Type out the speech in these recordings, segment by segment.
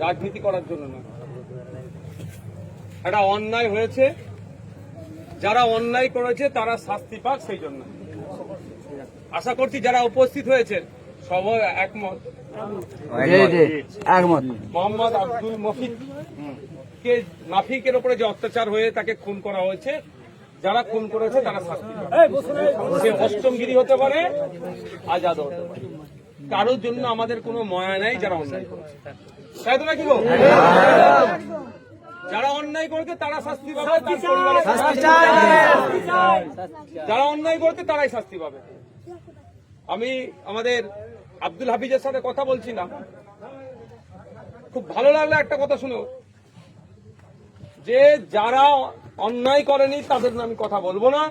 রাজনীতি করার জন্য না। একটা অন্যায় হয়েছে, যারা অন্যায় করেছে তারা শাস্তি পাক, সেই জন্য আশা করছি যারা উপস্থিত হয়েছে সবাই একমত। মোহাম্মদ আব্দুল মাফিকের উপরে যে অত্যাচার হয়ে তাকে খুন করা হয়েছে, যারা খুন করেছে তারা শাস্তি পাবে। সে অষ্টমগিরি হতে পারে, আজাদ হতে পারে, কারোর জন্য আমাদের কোনো মায়া নাই যারা অন্যায় করেছে, তাই তো নাকি গো? যারা অন্যায় করেছে তারা শাস্তি পাবে, যারা অন্যায় করেছে তারাই শাস্তি পাবে। আমি আমাদের আব্দুল হাফিজের সাথে কথা বলছিলাম, খুব ভালো লাগলো একটা কথা শুনো, যে যারা অন্যায় করেনি তাদের আমি কথা বলবো না,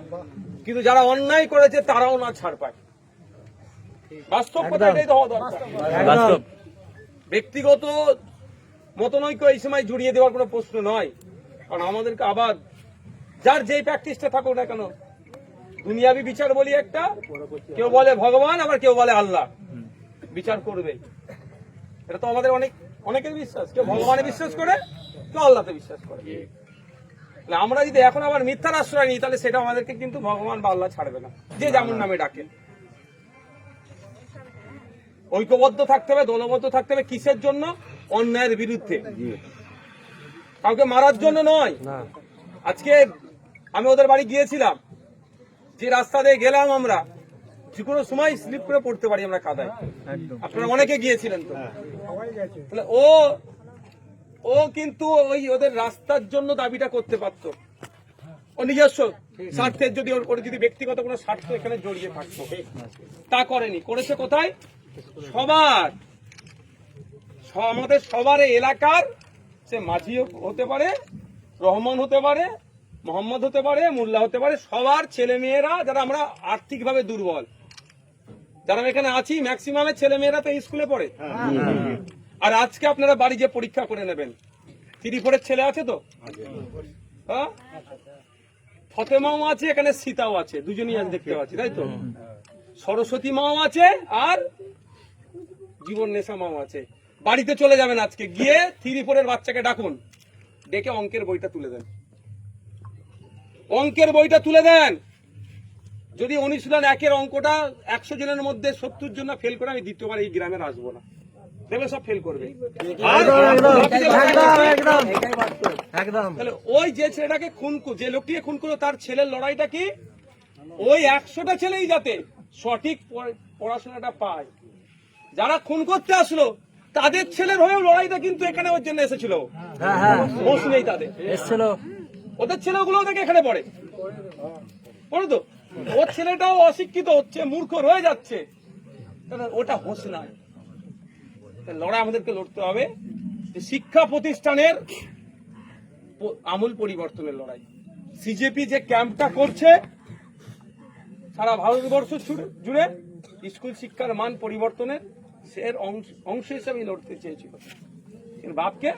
কিন্তু যারা অন্যায় করেছে তারাও না ছাড় পায়। বাস্তব কথা এটাই তো হওয়া দরকার। ব্যক্তিগত মতনৈক্য এই সময় জড়িয়ে দেওয়ার কোনো প্রশ্ন নয়, কারণ আমাদেরকে আবার যার যেই প্র্যাকটিসটা থাকুক না কেন, দুনিয়াবি বিচার বলি একটা, কেউ বলে ভগবান, আবার কেউ বলে আল্লাহ বিচার করবে। এটা তো আমাদের অনেকের বিশ্বাস, কেউ ভগবানে বিশ্বাস করে, কেউ আল্লাহতে বিশ্বাস করে। আমরা যদি এখন আবার মিথ্যার আশ্রয় নিই, তাহলে সেটা আমাদেরকে কিন্তু ভগবান বা আল্লাহ ছাড়বে না, যে যেমন নামে ডাকে। ঐক্যবদ্ধ থাকতে হবে, দলবদ্ধ থাকতে হবে। কিসের জন্য? অন্যায়ের বিরুদ্ধে, কাউকে মারার জন্য নয়। আজকে আমি ওদের বাড়ি গিয়েছিলাম, যে রাস্তা দিয়ে গেলাম আমরা, যে কোনো সময় স্লিপ করে পড়তে পারি আমরা কাদায়। আপনারা অনেকে গিয়েছিলেন তো, ও কিন্তু ওই ওদের রাস্তার জন্য দাবিটা করতে পারতো, ও নিজস্ব স্বার্থের, যদি ওর যদি ব্যক্তিগত কোনো স্বার্থ এখানে জড়িয়ে থাকতো, তা করেনি। করেছে কোথায়? সবার, আমাদের সবার এলাকার, সে মাঝি হতে পারে, রহমান হতে পারে, মোহাম্মদ হতে পারে, মোল্লা হতে পারে, সবার ছেলে মেয়েরা, যারা আমরা আর্থিকভাবে দুর্বল, যারা এখানে আছি, ম্যাক্সিমামের ছেলে মেয়েরা তো স্কুলে পড়ে। আর আজকে আপনারা বাড়ি যে পরীক্ষা করে নেবেন, 3-4 ছেলে আছে তো, হ্যাঁ, ফতেমাও আছে, এখানে সীতাও আছে, দুজনই আজ দেখতে পাচ্ছি, তাই তো? সরস্বতী মাও আছে, আর জীবন নেশা মাও আছে। বাড়িতে চলে যাবেন আজকে, গিয়ে 3-4 বাচ্চাকে ডাকুন, ডেকে অঙ্কের বইটা তুলে দেন, অঙ্কের বইটা তুলে দেন। যদি অনুশীলন 1-এর অঙ্কটা 100 জনের মধ্যে 70 জন ফেল করে, আমি দ্বিতীয়বার এই গ্রামে আসবো না, দেখবে সব ফেল করবে। ওই যে ছেলেটাকে যে লোকটিকে খুন করলো, তার ছেলের লড়াইটা কি? ওই 100টা ছেলেই যাতে সঠিক পড়াশোনাটা পায়। যারা খুন করতে আসলো তাদের ছেলের হয়েও লড়াইটা কিন্তু এখানে ওর জন্য এসেছিল, দোষ নেই তাদের, ওদের ছেলেগুলো দেখে এখানে পড়ে তো। ওর ছেলেটাও অশিক্ষিত হচ্ছে, মূর্খ রয়ে যাচ্ছে, ওটা হোস না। লড়াই আমাদেরকে লড়তে হবে, শিক্ষা প্রতিষ্ঠানের আমূল পরিবর্তনের লড়াই। সিজেপি যে ক্যাম্পটা করছে সারা ভারতবর্ষ জুড়ে, স্কুল শিক্ষার মান পরিবর্তনের এর অংশ হিসেবে লড়তে চেয়েছিল, বাপকে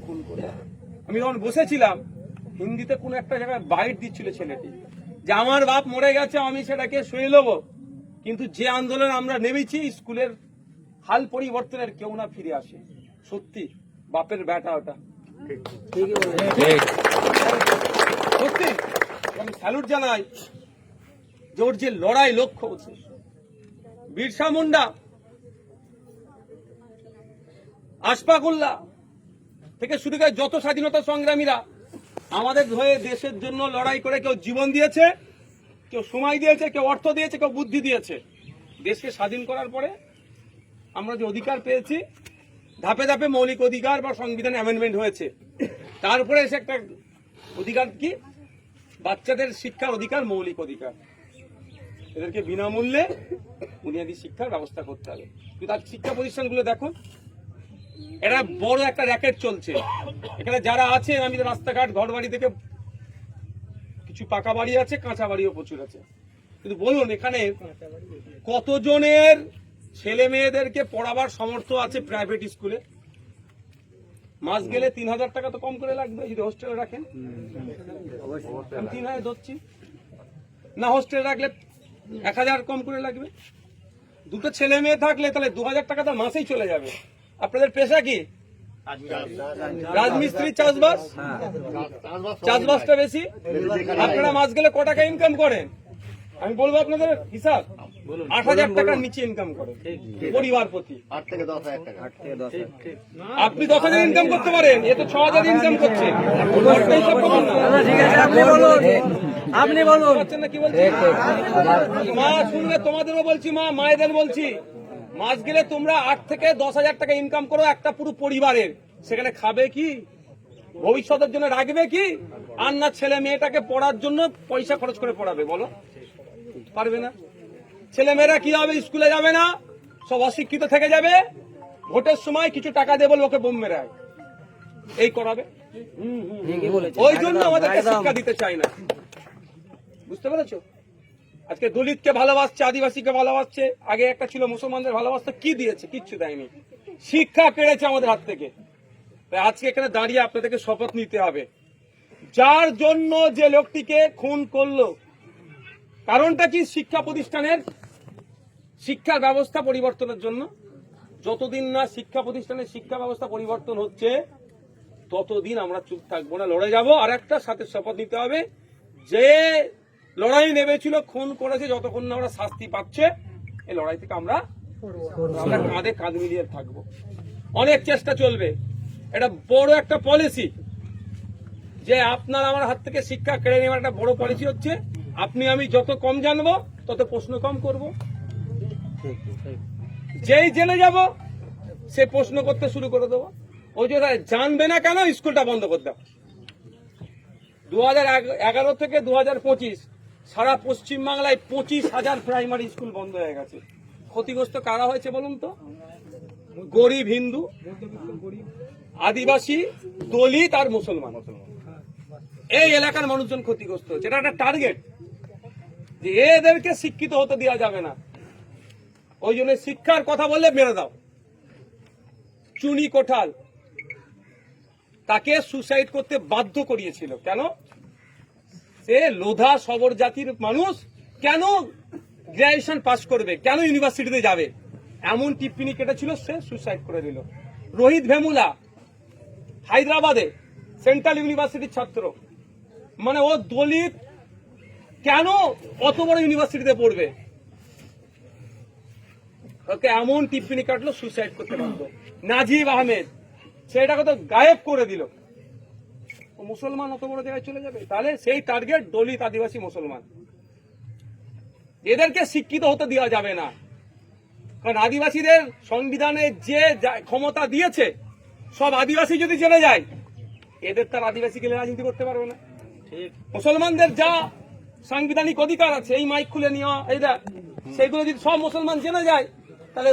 খুন করে। আমি যখন বসেছিলাম, হিন্দিতে কোন একটা জায়গায় বাইট দিচ্ছিল ছেলেটি, যে আমার বাপ মরে গেছে, আমি সেটাকে সয়ে নেব, কিন্তু যে আন্দোলন আমরা নেমেছি, স্কুলের হাল পরিবর্তনের কেউ না ফিরে আসে। সত্যি বাপের ব্যাটা ওটা, সত্যি আমি স্যালুট জানাই যে ওর যে লড়াই, লক্ষ্য উদ্দেশ্য। বিরসা মুন্ডা, আশফাক উল্লাহ থেকে শুরু করে যত স্বাধীনতা সংগ্রামীরা আমাদের হয়ে দেশের জন্য লড়াই করে, কেউ জীবন দিয়েছে, কেউ সময় দিয়েছে, কেউ অর্থ দিয়েছে, কেউ বুদ্ধি দিয়েছে। দেশকে স্বাধীন করার পরে আমরা যে অধিকার পেয়েছি, ধাপে ধাপে মৌলিক অধিকার বা সংবিধান অ্যামেন্ডমেন্ট হয়েছে, তারপরে এসে একটা অধিকার কি, বাচ্চাদের শিক্ষার অধিকার, মৌলিক অধিকার। এদেরকে বিনামূল্যে বুনিয়াদী শিক্ষার ব্যবস্থা করতে হবে। কিন্তু আজ শিক্ষা প্রতিষ্ঠানগুলো দেখো, এটা বড় একটা র্যাকেট চলছে। এখানে যারা আছে, আমি রাস্তাঘাট, ঘর বাড়ি থেকে, কিছু পাকা বাড়ি আছে, কাঁচা বাড়িও প্রচুর আছে, কিন্তু বলুন এখানে কতজনের ছেলে মেয়েদেরকে পড়াবার সামর্থ্য আছে প্রাইভেট স্কুলে? মাস গেলে 3000 টাকা তো কম করে লাগবে, যদি হোস্টেলে রাখেন। 3000 ধরছি না, হোস্টেলে রাখলে 1000 কম করে লাগবে। দুটো ছেলে মেয়ে থাকলে তাহলে 2000 টাকা তো মাসেই চলে যাবে। আপনাদের পেশা কি? রাজমিস্ত্রি চাষবাস, চাষবাসটা বেশি। আপনারা মাস গেলে ক টাকা ইনকাম করেন আমি বলবো আপনাদের হিসাব, 8,000 টাকার নিচে ইনকাম করেন পরিবার প্রতি। 8 থেকে 10,000 টাকা। আপনি 10,000 ইনকাম করতে পারেন, এ তো 6,000 ইনকাম করছে। আপনি বলুন না কি বলছি মা শুনলে তোমাদেরও বলছি, মা মায়েদের বলছি, মাস গেলে তোমরা 8 থেকে 10,000 টাকা ইনকাম করো একটা পুরো পরিবারের। সেখানে খাবে কি, ভবিষ্যতের জন্য রাখবে কি, আর না ছেলে মেয়েটাকে পড়ার জন্য পয়সা খরচ করে পড়াবে? বলো, পারবে না। ছেলে মেয়েরা কি হবে, স্কুলে যাবে না, সব অশিক্ষিত থেকে যাবে, ভোটের সময় কিছু টাকা দেবো লোকে বোম মেরে এই করাবে। ওই জন্য আমাদেরকে শিক্ষা দিতে চাই না, বুঝতে পেরেছো? আজকে দলিতকে ভালোবাসছে, আদিবাসীকে ভালোবাসছে, আগে একটা ছিল মুসলমানদের ভালোবাসতে, কি দিয়েছে? কিচ্ছু দেয়নি, শিক্ষা কেড়েছে আমাদের হাত থেকে। তাই আজকে এখানে দাঁড়িয়ে আপনাদেরকে শপথ নিতে হবে, যার জন্য যে লোকটিকে খুন করলো, কারণটা কি? শিক্ষা প্রতিষ্ঠানের শিক্ষা ব্যবস্থা পরিবর্তনের জন্য। যতদিন না শিক্ষা প্রতিষ্ঠানের শিক্ষা ব্যবস্থা পরিবর্তন হচ্ছে ততদিন আমরা চুপ থাকবো না, লড়ে যাব। আর একটা সাথে শপথ নিতে হবে, যে লড়াই নেমেছিল, খুন করেছে, যতক্ষণ না আমরা শাস্তি পাচ্ছে, এই লড়াই থেকে আমরা কাঁধে কাঁধ মিলিয়ে থাকবো। অনেক চেষ্টা চলবে, এটা বড় একটা পলিসি, যে আপনার আমার হাত থেকে শিক্ষা কেড়ে নেওয়ার একটা বড় পলিসি হচ্ছে, আপনি আমি যত কম জানবো তত প্রশ্ন কম করব। যেই জেনে যাব সে প্রশ্ন করতে শুরু করে দেবো। ওই যে জানবে না কেন, স্কুলটা বন্ধ করে দাও। 2011 থেকে 2025 সারা পশ্চিমবাংলায় 25,000 প্রাইমারি স্কুল বন্ধ হয়ে গেছে। ক্ষতিগ্রস্ত কারা হয়েছে বলুন তো? গরিব হিন্দু, আদিবাসী, দলিত আর মুসলমান। এই এলাকার মানুষজন ক্ষতিগ্রস্ত হচ্ছে। এটা একটা টার্গেট, যে এদেরকে শিক্ষিত হতে দেওয়া যাবে না। ওই জন্য শিক্ষার কথা বললে মেরে দাও। চুনি কোঠাল, তাকে সুসাইড করতে বাধ্য করিয়েছিল কেন? সে লোধা সবর জাতির মানুষ, কেন গ্রাজুয়েশন পাস করবে, কেন ইউনিভার্সিটিতে যাবে, এমন টিপ্পনি কেটেছিল, সে সুসাইড করে দিল। রোহিত ভেমুলা হায়দ্রাবাদে সেন্ট্রাল ইউনিভার্সিটির ছাত্র, মানে ও দলিত, কেন অত বড় ইউনিভার্সিটিতে পড়বে, ওকে এমন টিপ্পনি কাটলো, সুসাইড করতে পারতো। নাজিব আহমেদ, সেটাকে তো গায়েব করে দিল। মুসলমান অত বড় জায়গায় চলে যাবে? তাহলে সেই টার্গেট দলিত, আদিবাসী, মুসলমান, এদেরকে শিক্ষিত হতে দেওয়া যাবে না। কারণ আদিবাসীদের সংবিধানে যে ক্ষমতা দিয়েছে, সব আদিবাসী যদি জেনে যায়, এদের তার আদিবাসী গেলে রাজনীতি করতে পারবে না। মুসলমানদের যা সাংবিধানিক অধিকার আছে, এই মাইক খুলে নেওয়া, এইটা, সেগুলো যদি সব মুসলমান জেনে যায়, তাহলে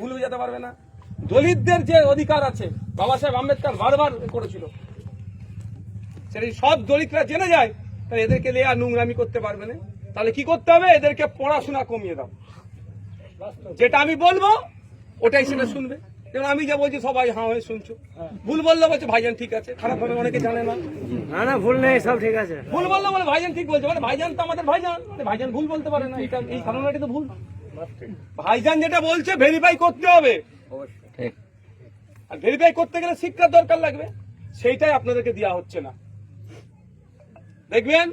ভুল যেতে পারবে না। দলিতদের যে অধিকার আছে, বাবা সাহেব আম্বেদকর বারবার করেছিল, সেটা সব দলিতরা জেনে যায়, তাহলে এদেরকে নিয়ে আর নোংরামি করতে পারবে না। তাহলে কি করতে হবে? এদেরকে পড়াশোনা কমিয়ে দাও। যেটা আমি বলবো ওটাই সেটা শুনবে। যেমন আমি যা বলছি সবাই হ্যাঁ হয়ে শুনছো, ভুল বললে বলছে ভাইজান ঠিক আছে, খারাপ হবে অনেকে জানে না। না ভুল নেই, সব ঠিক আছে। ভুল বললে বলে ভাইজান ঠিক বলছে, মানে ভাইজান তো আমাদের ভাইজান, ভাইজান ভুল বলতে পারে না, এটা এই ধারণাটি তো ভুল। ভাইজান যেটা বলছে ভেরিফাই করতে হবে, আর ভেরিফাই করতে গেলে শিক্ষার দরকার লাগবে, সেইটাই আপনাদেরকে দেওয়া হচ্ছে না। দেখবেন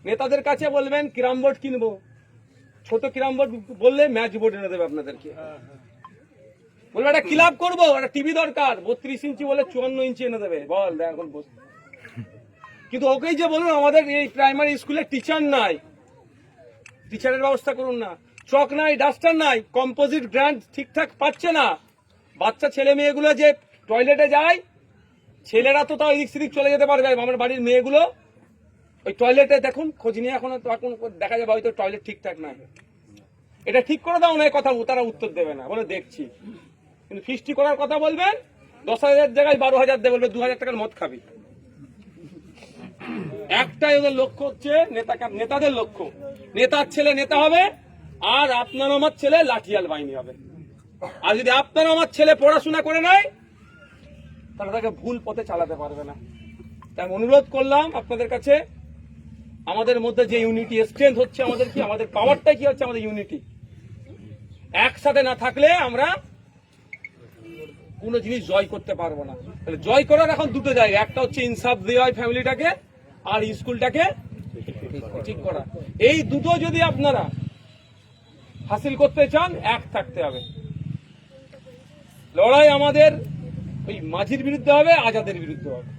নেতাদের কাছে বলবেন ক্যারাম বোর্ড কিনবো, ছোট ক্যারাম বোর্ড বললে ম্যাচ বোর্ড এনে দেবে আপনাদেরকে। বলবে একটা ক্লাব করবো, একটা টিভি দরকার, 32 ইঞ্চি বলে 54 ইঞ্চি এনে দেবে। বল এখন বস। কিন্তু ওকেই যে বলুন আমাদের এই প্রাইমারি স্কুলে টিচার নাই, টিচারের ব্যবস্থা করুন না। চক নাই, ডাস্টার নাই, কম্পোজিট গ্রান্ট ঠিকঠাক পাচ্ছে না। বাচ্চা ছেলে মেয়েগুলো যে টয়লেটে যায়, ছেলেরা তো তাও এদিক সেদিক চলে যেতে পারবে, আমার বাড়ির মেয়েগুলো ওই টয়লেটে দেখুন, খোঁজ নিয়ে এখন দেখা যাবে হয়তো টয়লেট ঠিকঠাক নাই। এটা ঠিক করে দাও না, কথা তারা উত্তর দেবে না, বলে দেখছি। কিন্তু ফিস্টি করার কথা বলবেন, 10,000 জায়গায় 12,000 দেবে, বলবে 2,000 টাকার মদ খাবি। একটাই ওদের লক্ষ্য হচ্ছে নেতাদের লক্ষ্য, নেতার ছেলে নেতা হবে, আর আপনার আমার ছেলে লাঠিয়াল বাহিনী হবে। আর যদি আপনার আমার ছেলে পড়াশোনা করে নেয়, তাহলে তাকে ভুল পথে চালাতে পারবে না। তাই অনুরোধ করলাম আপনাদের কাছে, আমাদের মধ্যে যে ইউনিটি স্ট্রেংথ হচ্ছে, আমাদের কি, আমাদের পাওয়ারটা কি হচ্ছে, আমাদের ইউনিটি। একসাথে না থাকলে আমরা কোনো জিনিস জয় করতে পারবো না। তাহলে জয় করার এখন দুটো জায়গা, একটা হচ্ছে ইনসাফ দেওয়া হয় ফ্যামিলিটাকে, আর স্কুলটাকে ঠিক করা। এই দুটো যদি আপনারা হাসিল করতে চান, এক থাকতে হবে। লড়াই আমাদের ওই মাঝির বিরুদ্ধে হবে, আজাদের বিরুদ্ধে হবে,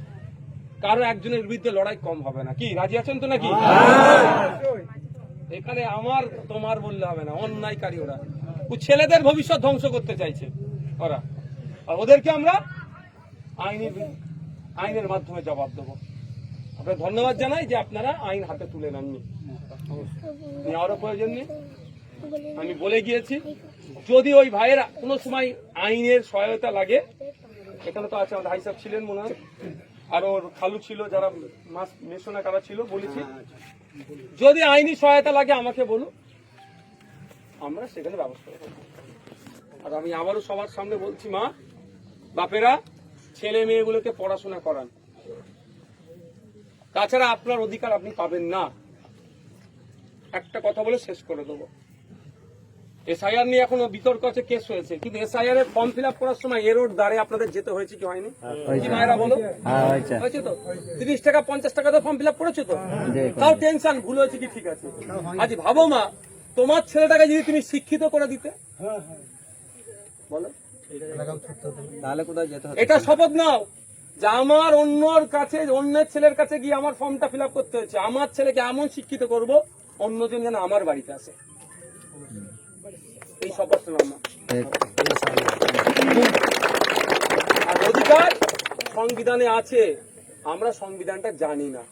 কারো একজনের বিরুদ্ধে লড়াই কম হবে না। কি রাজি আছেন তো নাকি? এখানে আমার তোমার বললে হবে না, অন্যায়কারী ওরা। ছেলেদের ভবিষ্যৎ ধ্বংস করতে চাইছে ওরা, আর ওদেরকে আমরা আইনের মাধ্যমে জবাব দেবো। আপনার ধন্যবাদ জানাই যে আপনারা আইন হাতে তুলে নেননি, নেওয়ারও প্রয়োজন নেই। আমি বলে গিয়েছি, যদি ওই ভাইয়েরা কোনো সময় আইনের সহায়তা লাগে, এখানে তো আছে আমাদের হাইসাব ছিলেন মনে হয়, আর ওর খালু ছিল, যারা মাছ মেশোনা কারা ছিল, বলেছি যদি আইনি সহায়তা লাগে আমাকে বলুন, আমরা সেখানে ব্যবস্থা করব। আর আমি আবারও সবার সামনে বলছি, মা বাপেরা ছেলে মেয়েগুলোকে পড়াশোনা করান, তাছাড়া আপনার অধিকার আপনি পাবেন না। একটা কথা বলে শেষ করে দেবো, এসআইআর নিয়ে এখনো বিতর্ক আছে, কেস হয়েছে, কিন্তু এসআইআর এর ফর্ম ফিল আপ করার সময় এর ওর দ্বারে আপনাদের যেতে হয়েছে কি হয়নি? কি মায়েরা বলো, হয়েছে তো? 30 টাকা 50 টাকা তো ফর্ম ফিল আপ করেছো তো, তাও টেনশন, ভুল হয়েছে কি ঠিক আছে। আজ ভাবো মা, তোমার ছেলেটাকে যদি তুমি শিক্ষিত করে দিতে, বলো তাহলে কোথায় যেতে হবে? এটা শপথ নাও যে আমার অন্যর কাছে, অন্যের ছেলের কাছে গিয়ে আমার ফর্মটা ফিল আপ করতে হচ্ছে, আমার ছেলেকে এমন শিক্ষিত করব অন্যজন যেন আমার বাড়িতে আসে। এই শপথ নাও মা। আর অধিকার সংবিধানে আছে, আমরা সংবিধানটা জানি না,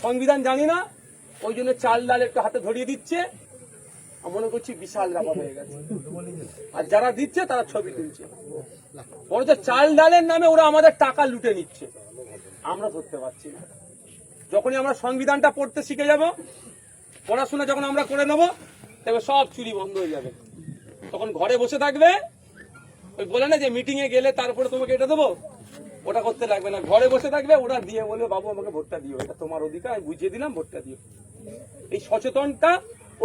সংবিধান জানি না, ওই জন্য চাল ডাল একটু হাতে ধরিয়ে দিচ্ছে, আমি মনে করছি বিশাল ব্যাপার হয়ে গেছে। আর যারা দিচ্ছে তারা ছবি তুলছে, বরঞ্চ চাল ডালের নামে ওরা আমাদের টাকা লুটে নিচ্ছে, আমরা ধরতে পারছি না। যখনই আমরা সংবিধানটা পড়তে শিখে যাব, পড়াশোনা যখন আমরা করে নেবো, তবে সব চুরি বন্ধ হয়ে যাবে। তখন ঘরে বসে থাকবে, ওই বলে না যে মিটিং এ গেলে তারপরে তোমাকে এটা দেবো, ওটা করতে লাগবে না, ঘরে বসে থাকবে, ওরা দিয়ে বলবে বাবু আমাকে ভোটটা দিও, এটা তোমার অধিকার, আমি বুঝিয়ে দিলাম, ভোটটা দিও। এই সচেতনটা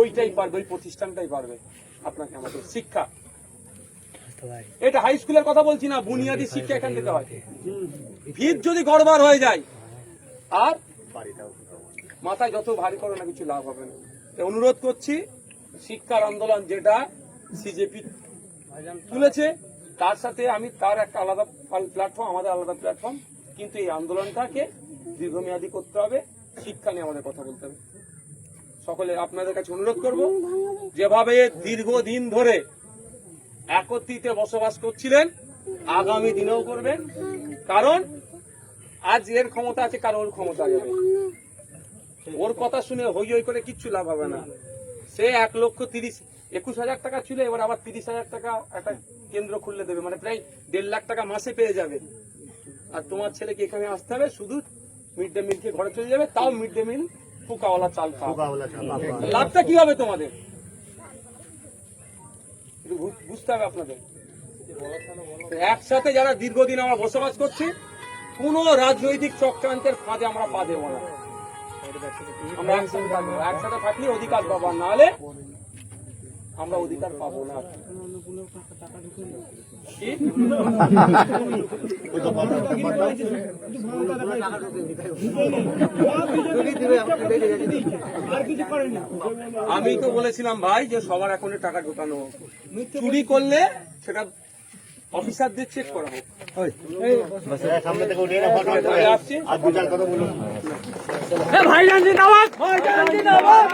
ওইটাই পারবে, ওই প্রতিষ্ঠানটাই পারবে আপনাকে আমাদের শিক্ষা। এটা হাই স্কুলের কথা বলছি না, বুনিয়াদী শিক্ষা এখান থেকে হয়। ভিত যদি গড়বড় হয়ে যায়, আর মাথায় যত ভারী করো না, কিছু লাভ হবে না। অনুরোধ করছি, শিক্ষার আন্দোলন যেটা সিজেপি তুলেছে, তার সাথে আমি তার একটা আলাদা প্ল্যাটফর্ম, আমাদের আলাদা প্ল্যাটফর্ম, কিন্তু এই আন্দোলনটাকে দীর্ঘমেয়াদী করতে হবে, শিক্ষা নিয়ে আমাদের কথা বলতে হবে। সকলে আপনাদের কাছে অনুরোধ করব, যেভাবে দীর্ঘদিন ধরে একত্রিতে বসবাস করছিলেন, আগামী দিনেও করবেন, কারণ আজ এর ক্ষমতা আছে, কারণ ওর ক্ষমতা যাবে। ওর কথা শুনে হই হই করে কিচ্ছু লাভ হবে না। সে 1,21,000 টাকা ছিল, এবার আবার 30,000 টাকা একটা কেন্দ্র খুললে দেবে, মানে প্রায় 1.5 লাখ টাকা মাসে পেয়ে যাবে। আর তোমার ছেলেকে এখানে আসতে হবে, শুধু মিড ডে মিল খেয়ে ঘরে চলে যাবে, তাও মিড ডে মিল পোকাওয়ালা চাল খাওয়া। লাভটা কি হবে তোমাদের? বুঝতে হবে আপনাদের। একসাথে যারা দীর্ঘদিন আমরা বসবাস করছি, কোন রাজনৈতিক চক্রান্তের ফাঁদে আমরা পা দেব না। আমরা একসাথে থাকবো, একসাথে থাকলে অধিকার পাবো, নাহলে আমরা অধিকার পাবো না। আমি তো বলেছিলাম ভাই যে সবার অ্যাকাউন্টে টাকা ঢোকানো, চুরি করলে সেটা অফিসারদের চেক করা হোক। ভাইজান জিন্দাবাদ, ভাইজান জিন্দাবাদ।